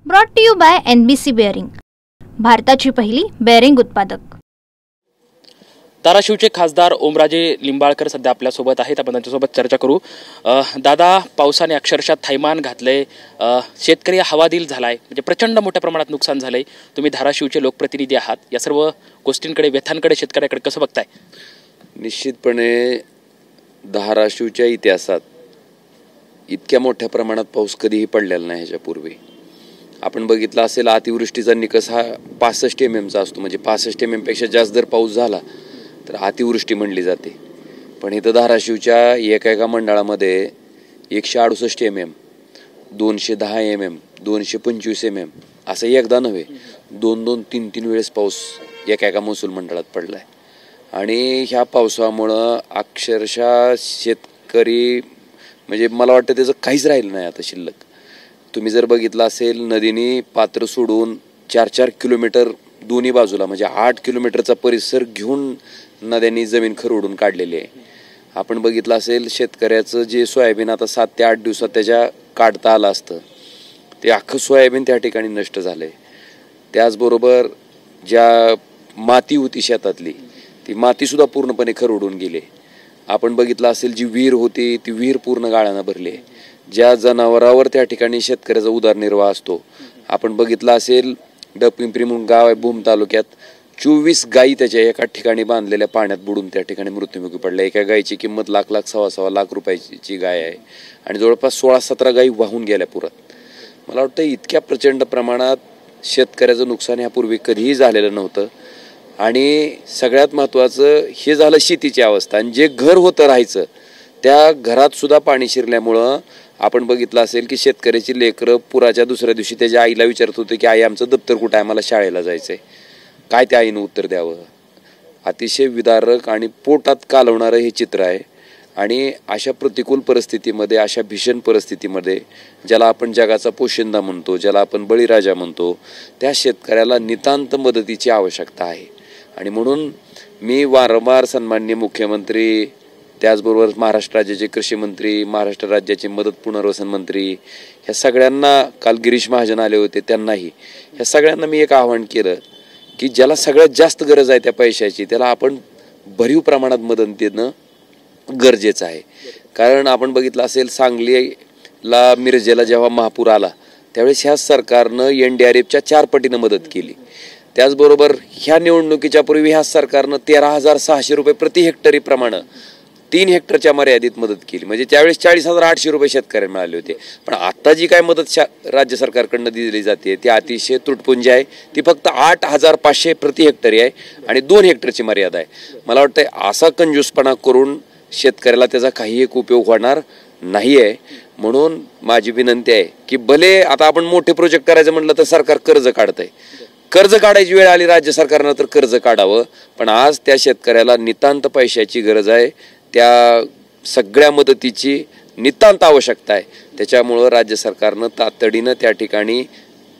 Brought to you by NBC bearing, भारताची पहिली bearing उत्पादक। धाराशिवचे खासदार ओमराजे लिंबाळकर सध्या आपल्यासोबत आहेत, आपण त्यांच्यासोबत चर्चा करू। दादा, पावसाने अक्षरशः थैमान घातले, शेतकरी हवादिल झालाय, म्हणजे प्रचंड मोठ्या प्रमाणात नुकसान झालंय। तुम्ही धाराशिवचे लोकप्रतिनिधी आहात, या सर्व गोष्टींकडे, व्यथांकडे, शेतकऱ्याकडे कसं बघताय? निश्चितपणे धाराशिवच्या इतिहासात इतक्या मोठ्या प्रमाणात पाऊस कधीही पडलेला नाही। ह्याच्यापूर्वी आपण बघितलं असेल, अतिवृष्टीचा निकष हा 65 mm असतो, म्हणजे 65 mm पेक्षा जास्त जर पाऊस झाला तर अतिवृष्टी म्हणली जाते। पण इथं धाराशिवच्या एका मंडळामध्ये 168 mm, 210 mm, 225 mm असं एकदा नव्हे, 2-2, 3-3 वेळेस पाऊस एका महसूल मंडळात पडलाय। आणि ह्या पावसामुळं अक्षरशः शेतकरी, म्हणजे मला वाटतं त्याचं काहीच राहिलं नाही आता शिल्लक। तुम्ही जर बघितलं असेल, नदीने पात्र सोडून 4-4 किलोमीटर दोन्ही बाजूला, म्हणजे 8 किलोमीटरचा परिसर घेऊन नद्यांनी जमीन खरवडून काढलेली आहे। आपण बघितलं असेल, शेतकऱ्याचं जे सोयाबीन आता 7 ते 8 दिवसात त्याच्या काढता आलं असतं, ते अख्खं सोयाबीन त्या ठिकाणी नष्ट झालंय। त्याचबरोबर ज्या माती होती शेतातली, ती मातीसुद्धा पूर्णपणे खरवडून गेली। आपण बघितलं असेल, जी विहीर होती ती विहीर पूर्ण गाळानं भरली। ज्या जनावरावर त्या ठिकाणी शेतकऱ्याचा उदरनिर्वाह असतो, आपण बघितलं असेल, डपिंपरी म्हणून गाव आहे भूम तालुक्यात, 24 गायी त्याच्या एका ठिकाणी बांधलेल्या पाण्यात बुडून त्या ठिकाणी मृत्युमुखी पडल्या। एका गायीची किंमत लाख, 1.25 लाख रुपयाची गाय आहे आणि जवळपास 16-17 गायी वाहून गेल्या पुरात। मला वाटतं इतक्या प्रचंड प्रमाणात शेतकऱ्याचं नुकसान यापूर्वी कधीही झालेलं नव्हतं। आणि सगळ्यात महत्त्वाचं हे झालं शेतीची अवस्था, आणि जे घर होतं राहायचं त्या घरात सुद्धा पाणी शिरल्यामुळं आपण बघितलं असेल की शेतकऱ्याची लेकरं पुराच्या दुसऱ्या दिवशी त्याच्या आईला विचारत होते की आई, आमचं दप्तर कुठं आहे, मला शाळेला जायचंय। काय त्या आईनं उत्तर द्यावं? अतिशय विदारक आणि पोटात कालवणारं हे चित्र आहे। आणि अशा प्रतिकूल परिस्थितीमध्ये, अशा भीषण परिस्थितीमध्ये, ज्याला आपण जगाचा पोशिंदा म्हणतो, ज्याला आपण बळीराजा म्हणतो, त्या शेतकऱ्याला नितांत मदतीची आवश्यकता आहे। आणि म्हणून मी वारंवार सन्माननीय मुख्यमंत्री, त्याचबरोबर महाराष्ट्र राज्याचे कृषी मंत्री, महाराष्ट्र राज्याचे मदत पुनर्वसन मंत्री, ह्या सगळ्यांना, काल गिरीश महाजन आले होते त्यांनाही, ह्या सगळ्यांना मी एक आवाहन केलं की ज्याला सगळ्यात जास्त गरज आहे त्या पैशाची, त्याला आपण भरीव प्रमाणात मदत देणं गरजेचं आहे। कारण आपण बघितलं असेल, सांगलीला, मिरजेला जेव्हा महापूर आला त्यावेळेस ह्या सरकारनं NDRFच्या 4 पटीनं मदत केली। त्याचबरोबर ह्या निवडणुकीच्या पूर्वी ह्या सरकारनं 13,600 रुपये प्रति हेक्टरी प्रमाणे 3 हेक्टरच्या मर्यादित मदत केली, म्हणजे त्यावेळेस 40,800 रुपये शेतकऱ्यांना मिळाले होते। पण आता जी काय मदत राज्य सरकारकडनं दिली जाते ती अतिशय तुटपुंजी आहे। ती फक्त 8,500 प्रति हेक्टरी आहे आणि 2 हेक्टरची मर्यादा आहे। मला वाटतं असा कंजूसपणा करून शेतकऱ्याला त्याचा काही एक उपयोग होणार नाही आहे। म्हणून माझी विनंती आहे की भले आता आपण मोठे प्रोजेक्ट करायचं म्हटलं तर सरकार कर्ज काढतंय, कर्ज काढायची वेळ आली राज्य सरकारनं तर कर्ज काढावं, पण आज त्या शेतकऱ्याला नितांत पैशाची गरज आहे, त्या सगळ्या मदतीची नितांत आवश्यकता आहे। त्याच्यामुळं राज्य सरकारनं तातडीनं त्या ठिकाणी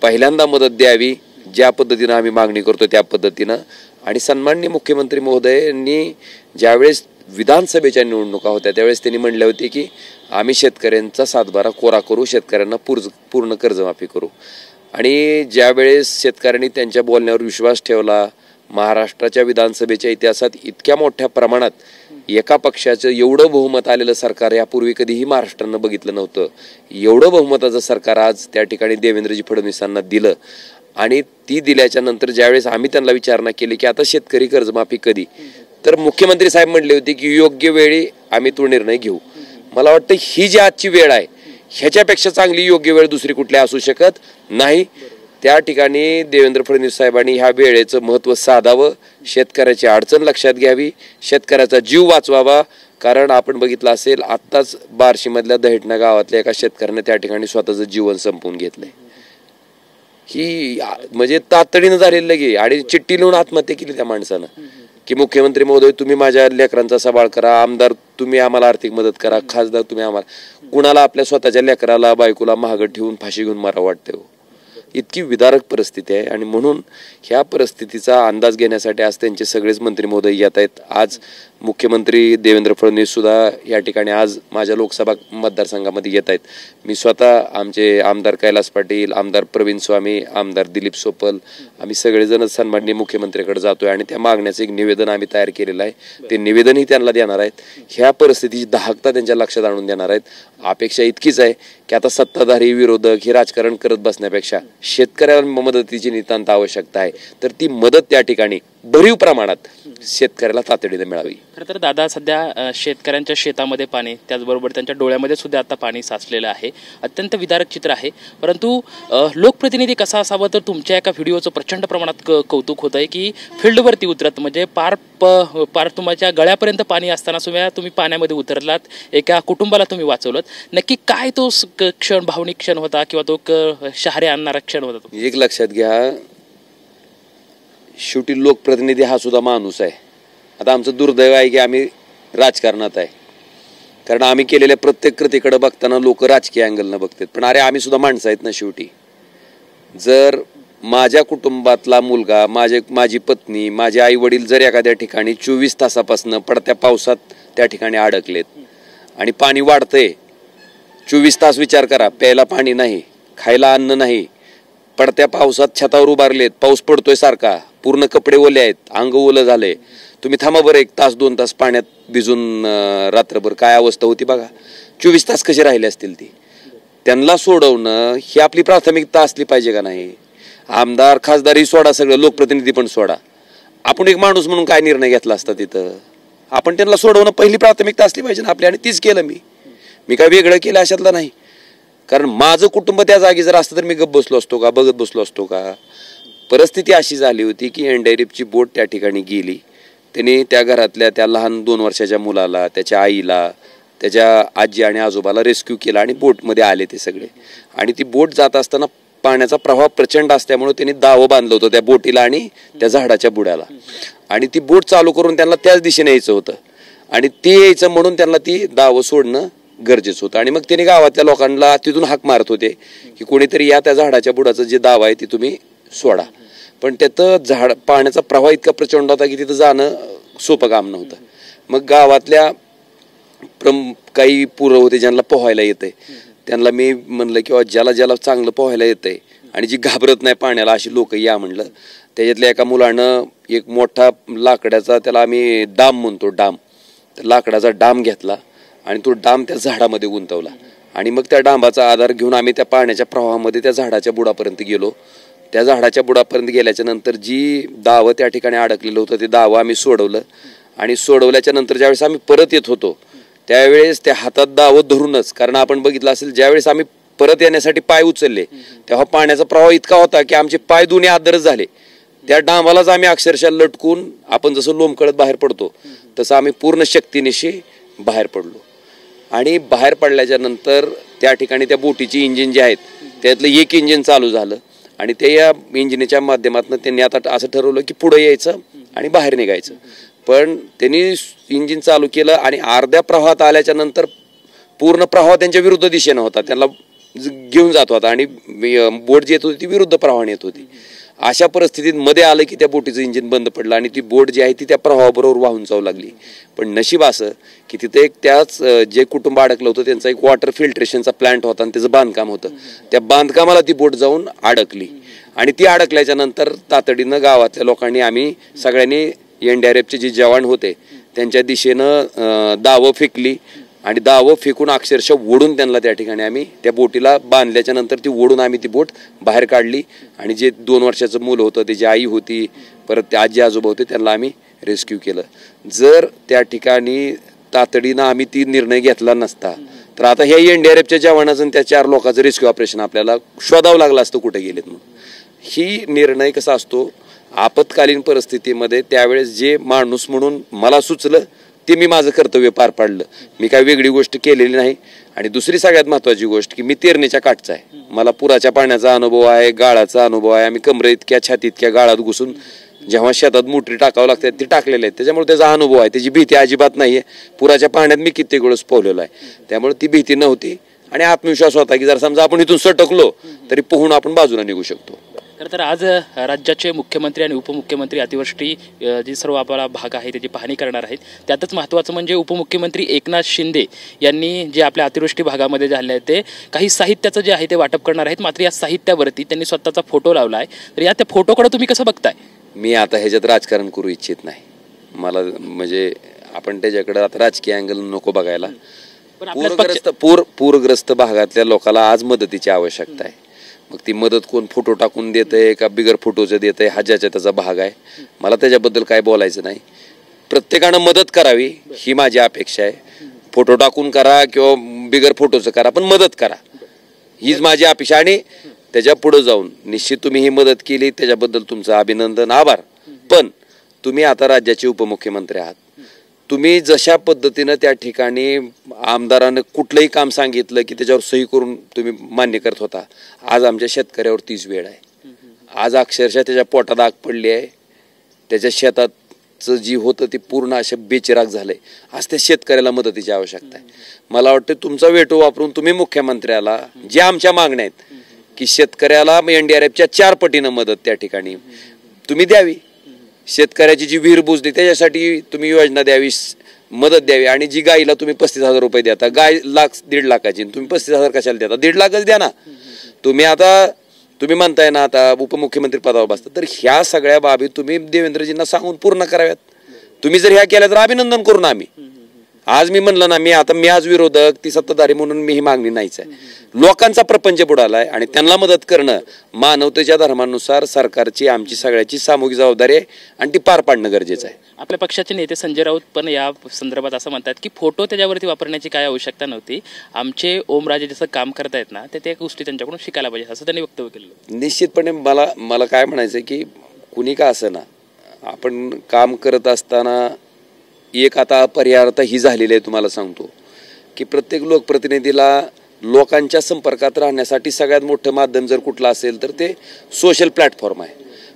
पहिल्यांदा मदत द्यावी, ज्या पद्धतीनं आम्ही मागणी करतो त्या पद्धतीनं। आणि सन्माननीय मुख्यमंत्री महोदयांनी ज्यावेळेस विधानसभेच्या निवडणुका होत्या त्यावेळेस त्यांनी म्हणले होते की आम्ही शेतकऱ्यांचा 7/12 कोरा करू, शेतकऱ्यांना पूर्ण कर्जमाफी करू। आणि ज्यावेळेस शेतकऱ्यांनी त्यांच्या बोलण्यावर विश्वास ठेवला, महाराष्ट्राच्या विधानसभेच्या इतिहासात इतक्या मोठ्या प्रमाणात एका पक्षाचं एवढं बहुमत आलेलं सरकार यापूर्वी कधीही महाराष्ट्रानं बघितलं नव्हतं। एवढं बहुमताचं सरकार आज त्या ठिकाणी देवेंद्रजी फडणवीसांना दिलं। आणि ती दिल्याच्या नंतर ज्यावेळेस आम्ही त्यांना विचारणा केली की आता शेतकरी कर्जमाफी कधी, तर मुख्यमंत्री साहेब म्हणले होते की योग्य वेळी आम्ही तो निर्णय घेऊ। मला वाटतं ही जी आजची वेळ आहे ह्याच्यापेक्षा चांगली योग्य वेळ दुसरी कुठली असू शकत नाही। त्या ठिकाणी देवेंद्र फडणवीस साहेबांनी ह्या वेळेचं महत्त्व साधावं, शेतकऱ्याची अडचण लक्षात घ्यावी, शेतकऱ्याचा जीव वाचवावा। कारण आपण बघितलं असेल, आत्ताच बार्शीमधल्या दहिटणा गावातल्या एका शेतकऱ्याने त्या ठिकाणी स्वतःचं जीवन संपवून घेतलंय। ही म्हणजे तातडीनं झालेलं लगे, आणि चिठ्ठी लिहून आत्महत्या केली त्या माणसानं की मुख्यमंत्री महोदय तुम्ही माझ्या लेकरांचा सांभाळ करा, आमदार तुम्ही आम्हाला आर्थिक मदत करा, खासदार तुम्ही आम्हाला, कुणाला आपल्या स्वतःच्या लेकराला बायकोला महाग ठेवून फाशी घेऊन मारा वाटते हो। इतकी विदारक परिस्थिती आहे। आणि म्हणून ह्या परिस्थितीचा अंदाज घेण्यासाठी आज त्यांचे सगळेच मंत्री महोदय येत आहेत। आज मुख्यमंत्री देवेंद्र फडणवीस सुद्धा या ठिकाणी आज माझ्या लोकसभा मतदारसंघामध्ये येत आहेत. मी स्वतः आमचे आमदार कैलास पाटील, आमदार प्रवीण स्वामी, आमदार दिलीप सोपल, आम्ही सगळेजण सन्माननीय मुख्यमंत्र्याकडे जातोय आणि त्या मागण्याचं एक निवेदन आम्ही तयार केलेलं आहे. ते निवेदनही त्यांना देणार आहेत. ह्या परिस्थितीची दाहकता त्यांच्या लक्षात आणून देणार आहेत. अपेक्षा इतकीच आहे की आता सत्ताधारी विरोधक हे राजकारण करत बसण्यापेक्षा शेतकऱ्याला मदतीची नितांत आवश्यकता आहे, तर ती मदत त्या ठिकाणी भरीव प्रमाणात शेतकऱ्याला तातडीने मिळावी. खरं तर दादा, सध्या शेतकऱ्यांच्या शेतामध्ये पाणी, त्याचबरोबर त्यांच्या डोळ्यामध्ये सुद्धा आता पाणी साचलेलं आहे. अत्यंत विदारक चित्र आहे. परंतु लोकप्रतिनिधी कसा असावा, तर तुमच्या एका व्हिडिओचं प्रचंड प्रमाणात कौतुक होत आहे की फील्डवरती उतरत म्हणजे पार तुमच्या गळ्यापर्यंत पाणी असताना सुद्धा तुम्ही पाण्यामध्ये उतरलात, एका कुटुंबाला तुम्ही वाचवलं. नक्की काय तो क्षण, भावनिक क्षण होता किंवा तो शहारे आणणारा क्षण होता? तो एक लक्षात घ्या, शेवटी लोकप्रतिनिधी हा सुद्धा माणूस आहे. आता आमचं दुर्दैव आहे की आम्ही राजकारणात आहे, कारण आम्ही केलेल्या प्रत्येक कृतीकडे बघताना लोक राजकीय अँगलनं बघतात. पण अरे आम्ही सुद्धा माणसं आहेत ना शेवटी. जर माझ्या कुटुंबातला मुलगा, माझी पत्नी, माझे आई वडील जर एखाद्या ठिकाणी 24 तासापासून पडत्या पावसात त्या ठिकाणी अडकलेत आणि पाणी वाढतंय, 24 तास विचार करा, प्यायला पाणी नाही, खायला अन्न नाही, पडत्या पावसात छतावर उभारलेत, पाऊस पडतोय सारखा, पूर्ण कपडे ओले आहेत, अंग ओलं झालंय, तुम्ही थांबा बरं 1 तास 2 तास पाण्यात भिजून रात्रभर काय अवस्था होती बघा. 24 तास कसे राहिले असतील ती. त्यांना सोडवणं ही आपली प्राथमिकता असली पाहिजे का नाही? आमदार खासदारही सोडा, सगळं लोकप्रतिनिधी पण सोडा. आपण एक माणूस म्हणून काय निर्णय घेतला असता तिथं? आपण त्यांना सोडवणं पहिली प्राथमिकता असली पाहिजे ना आपली, आणि तीच केलं मी काय वेगळं केलं अशातलं नाही. कारण माझं कुटुंब त्या जागी जर असतं तर मी गप्प बसलो असतो का, बघत बसलो असतो का? परिस्थिती अशी झाली होती की एनडीआरएफची बोट त्या ठिकाणी गेली. त्याने त्या घरातल्या त्या लहान 2 वर्षाच्या मुलाला, त्याच्या आईला, त्याच्या आजी आणि आजोबाला रेस्क्यू केला आणि बोटमध्ये आले ते सगळे. आणि ती बोट जात असताना पाण्याचा प्रवाह प्रचंड असल्यामुळे त्यांनी दावं बांधलं होतं त्या बोटीला आणि त्या झाडाच्या बुडाला. आणि ती बोट चालू करून त्यांना त्याच दिशेने यायचं होतं आणि ते यायचं म्हणून त्यांना ती दावं सोडणं गरजेचं होतं. आणि मग त्यांनी गावातल्या लोकांना तिथून हाक मारत होते की कोणीतरी या त्या झाडाच्या बुडाचं जे दाव आहे ते तुम्ही सोडा. पण त्यात पाण्याचा प्रवाह इतका प्रचंड होता की तिथं जाणं सोपं काम नव्हतं. मग गावातल्या काही पुरं होते ज्यांना पोहायला येतंय त्यांना मी म्हणलं की ज्याला चांगलं पोहायला येतंय आणि जी घाबरत नाही पाण्याला अशी लोक या म्हणलं. त्याच्यातल्या एका मुलानं एक मोठा लाकडाचा, त्याला आम्ही डाम म्हणतो, तर लाकडाचा डाम घेतला आणि तो डाम त्या झाडामध्ये गुंतवला. आणि मग त्या डांबाचा आधार घेऊन आम्ही त्या पाण्याच्या प्रवाहामध्ये त्या झाडाच्या बुडापर्यंत गेलो. त्या झाडाच्या बुडापर्यंत गेल्याच्या नंतर जी दावं त्या ठिकाणी अडकलेलं होतं ते दावं आम्ही सोडवलं. आणि सोडवल्याच्या नंतर ज्यावेळेस आम्ही परत येत होतो त्यावेळेस त्या हातात दावं धरूनच, कारण आपण बघितलं असेल ज्यावेळेस आम्ही परत येण्यासाठी पाय उचलले तेव्हा पाण्याचा प्रवाह इतका होता की आमचे पाय दोन्ही आदरच झाले. त्या डांबालाच आम्ही अक्षरशः लटकून, आपण जसं लोंबकळत बाहेर पडतो तसं आम्ही पूर्ण शक्तीनिशी बाहेर पडलो. आणि बाहेर पडल्याच्या नंतर त्या ठिकाणी त्या बोटीची इंजिन जे आहेत त्यातलं एक इंजिन चालू झालं आणि ते या इंजिनच्या माध्यमातून त्यांनी आता असं ठरवलं की पुढे यायचं आणि बाहेर निघायचं. पण त्यांनी इंजिन चालू केलं आणि अर्ध्या प्रवाहात आल्याच्या नंतर पूर्ण प्रवाह त्यांच्या विरुद्ध दिशेनं होता, त्यांना घेऊन जात होता आणि बोट जी येत होती ती विरुद्ध प्रवाहाने येत होती. अशा परिस्थितीत मध्ये आलं की त्या बोटीचं इंजिन बंद पडलं आणि ती बोट जी आहे ती त्या प्रवाहाबरोबर वाहून जाऊ लागली. पण नशीब असं की तिथे एक त्याच जे कुटुंब अडकलं होतं त्यांचा एक वॉटर फिल्ट्रेशनचा प्लांट होता आणि त्याचं बांधकाम होतं. त्या बांधकामाला ती बोट जाऊन अडकली आणि ती अडकल्याच्या नंतर तातडीनं गावातल्या लोकांनी, आम्ही सगळ्यांनी, एनडीआरएफचे जे जवान होते त्यांच्या दिशेनं दावं फेकली आणि दावं फेकून अक्षरशः ओढून त्यांना त्या ठिकाणी आम्ही त्या बोटीला बांधल्याच्या नंतर ती ओढून आम्ही ती बोट बाहेर काढली. आणि जे 2 वर्षाचं मूल होतं, त्याची आई होती, परत ते आजी आजोबा होते, त्यांना आम्ही रेस्क्यू केलं. जर त्या ठिकाणी तातडीनं आम्ही ती निर्णय घेतला नसता तर आता ह्या एनडीआरएफच्या जवानाचं त्या 4 लोकांचं रेस्क्यू ऑपरेशन आपल्याला शोधावं लागलं असतं कुठे गेलेत म्हणून. ही निर्णय कसा असतो आपत्कालीन परिस्थितीमध्ये, त्यावेळेस जे माणूस म्हणून मला सुचलं ते मी माझं कर्तव्य पार पाडलं. मी काही वेगळी गोष्ट केलेली नाही. आणि दुसरी सगळ्यात महत्त्वाची गोष्ट की मी तेरणीच्या काठचा आहे, मला पुराच्या पाण्याचा अनुभव आहे, गाळाचा अनुभव आहे. आम्ही कमरे इतक्या, छाती इतक्या गाळात घुसून जेव्हा शेतात मोटरी टाकावं लागतात ते टाकलेले आहेत, त्याच्यामुळे त्याचा अनुभव आहे, त्याची भीती अजिबात नाही आहे. पुराच्या पाण्यात मी कित्येक वेळेस पोहलेलो आहे, त्यामुळे ती भीती नव्हती. आणि आत्मविश्वास होता की जर समजा आपण इथून सटकलो तरी पोहून आपण बाजूला निघू शकतो. खरं तर आज राज्याचे मुख्यमंत्री आणि उपमुख्यमंत्री अतिवृष्टी जी सर्व आपला भाग आहे त्याची पाहणी करणार आहेत. त्यातच महत्त्वाचं म्हणजे उपमुख्यमंत्री एकनाथ शिंदे यांनी जे आपल्या अतिवृष्टी भागामध्ये झाले आहे ते काही साहित्याचं जे आहे ते वाटप करणार आहेत. मात्र या साहित्यावरती त्यांनी स्वतःचा फोटो लावला आहे. तर या त्या फोटोकडे तुम्ही कसं बघताय? मी आता ह्याच्यात राजकारण करू इच्छित नाही. मला म्हणजे आपण त्याच्याकडे आता राजकीय अँगल नको बघायला. पूरग्रस्त भागातल्या लोकांना आज मदतीची आवश्यकता आहे. मग ती मदत कोण फोटो टाकून देतंय का बिगर फोटोचं देतंय हा ज्याच्या त्याचा भाग आहे. मला त्याच्याबद्दल काय बोलायचं नाही. प्रत्येकानं मदत करावी ही माझी अपेक्षा आहे. फोटो टाकून करा किंवा बिगर फोटोचं करा पण मदत करा हीच माझी अपेक्षा. आणि त्याच्या पुढे जाऊन निश्चित तुम्ही ही मदत केली त्याच्याबद्दल तुमचं अभिनंदन आभार. पण तुम्ही आता राज्याचे उपमुख्यमंत्री आहात. तुम्ही जशा पद्धतीनं त्या ठिकाणी आमदारानं कुठलंही काम सांगितलं की त्याच्यावर सही करून तुम्ही मान्य करत होता, आज आमच्या शेतकऱ्यावर तीच वेळ आहे. आज अक्षरशः त्याच्या पोटात आग पडली आहे. त्याच्या शेताचं जी होतं ती पूर्ण अशा बेचिराग झालंय. आज त्या शेतकऱ्याला मदतीची आवश्यकता आहे. मला वाटतं तुमचा वेटो वापरून तुम्ही मुख्यमंत्र्याला ज्या आमच्या मागण्या आहेत की शेतकऱ्याला NDRFच्या 4 पटीनं मदत त्या ठिकाणी तुम्ही द्यावी. शेतकऱ्याची जी विहीर बुजली त्याच्यासाठी तुम्ही योजना द्यावी, मदत द्यावी. आणि जी गाईला तुम्ही 35,000 रुपये देता, गाय 1,00,000 लाखाची, तुम्ही 35,000 कशाला देता? 1.5 लाखच द्या ना. तुम्ही म्हणताय ना आता उपमुख्यमंत्री पदावर बसता, तर ह्या सगळ्या बाबी तुम्ही देवेंद्रजींना सांगून पूर्ण कराव्यात. तुम्ही जर ह्या केल्या तर अभिनंदन करू ना आम्ही. आज मी म्हणलं ना मी आज विरोधक, ती सत्ताधारी म्हणून मी ही मागणी नाहीच आहे. लोकांचा प्रपंच बुडालाय आणि त्यांना मदत करणं मानवतेच्या धर्मानुसार सरकारची आमची सगळ्याची सामूहिक जबाबदारी आहे आणि ती पार पाडणं गरजेचं आहे. आपल्या पक्षाचे नेते संजय राऊत पण या संदर्भात असं म्हणतात की फोटो त्याच्यावरती वापरण्याची काय आवश्यकता नव्हती. आमचे ओमराजे जसं काम करतायत ना ते त्या गोष्टी त्यांच्याकडून शिकायला पाहिजे असं त्यांनी वक्तव्य केलं. निश्चितपणे मला काय म्हणायचं की कुणी का असं ना आपण काम करत असताना एक आता अपरिहार्यता ही झालेली आहे. तुम्हाला सांगतो की प्रत्येक लोकप्रतिनिधीला लोकांच्या संपर्कात राहण्यासाठी सगळ्यात मोठं माध्यम जर कुठलं असेल तर ते सोशल प्लॅटफॉर्म आहे.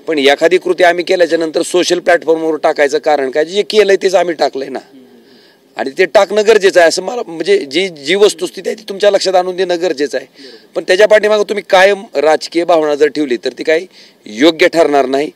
पण एखादी कृती आम्ही केल्याच्या नंतर सोशल प्लॅटफॉर्मवर टाकायचं कारण काय? जे केलंय तेच आम्ही टाकलंय ना. आणि ते टाकणं गरजेचं आहे असं मला म्हणजे जी वस्तुस्थिती आहे ती तुमच्या लक्षात आणून देणं गरजेचं आहे. पण त्याच्या पाठीमागं तुम्ही कायम राजकीय भावना जर ठेवली तर ती काही योग्य ठरणार नाही.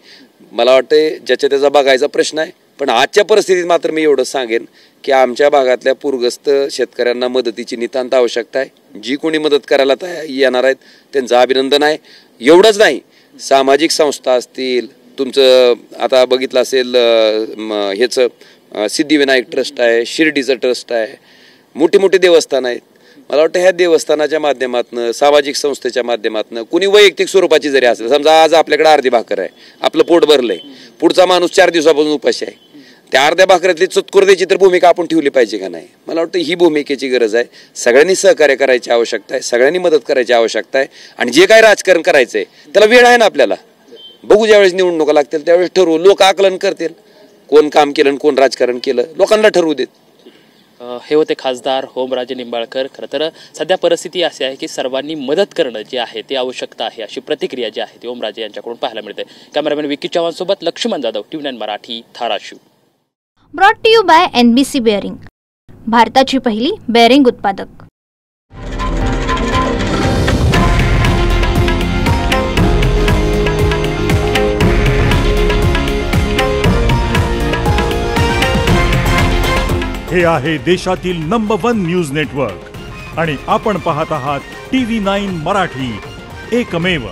मला वाटतं ज्याच्या त्याचा बघायचा प्रश्न आहे. पण आजच्या परिस्थितीत मात्र मी एवढं सांगेन की आमच्या भागातल्या पूरग्रस्त शेतकऱ्यांना मदतीची नितांत आवश्यकता आहे. जी कोणी मदत करायला येणार आहेत त्यांचं अभिनंदन आहे. एवढंच नाही, सामाजिक संस्था असतील, तुमचं आता बघितलं असेल ह्याचं सिद्धिविनायक ट्रस्ट आहे, शिर्डीचं ट्रस्ट आहे, मोठी मोठी देवस्थान आहेत. मला वाटतं ह्या देवस्थानाच्या माध्यमातून सामाजिक संस्थेच्या माध्यमातून कुणी वैयक्तिक स्वरूपाची जरी असेल, समजा आज आपल्याकडे अर्धी भाकर आहे, आपलं पोट भरलंय, पुढचा माणूस 4 दिवसापासून उपाशी आहे, त्या अर्ध्या भाकरीतली चुतकुर द्यायची तर भूमिका आपण ठेवली पाहिजे का नाही? मला वाटतं ही भूमिकेची गरज आहे. सगळ्यांनी सहकार्य करायची आवश्यकता आहे, सगळ्यांनी मदत करायची आवश्यकता आहे. आणि जे काही राजकारण करायचंय त्याला वेळ आहे ना आपल्याला. बघू ज्यावेळेस निवडणुका लागतील त्यावेळेस ठरवू. लोक आकलन करतील कोण काम केलं कोण राजकारण केलं, लोकांना ठरवू देत. हे होते खासदार ओमराजे निंबाळकर. खरं तर सध्या परिस्थिती अशी आहे की सर्वांनी मदत करणं जे आहे ते आवश्यकता आहे अशी प्रतिक्रिया जी आहे ती ओमराजे यांच्याकडून पाहायला मिळते. कॅमेरामॅन विकी चव्हाण सोबत Laxman Jadhav, TV9 Marathi, Dharashiv. Brought to you by NBC bearing, भारताची पहिली बेअरिंग उत्पादक. हे आहे देशातील नंबर 1 न्यूज नेटवर्क आणि आपण पाहत आहात TV9 मराठी, एकमेव.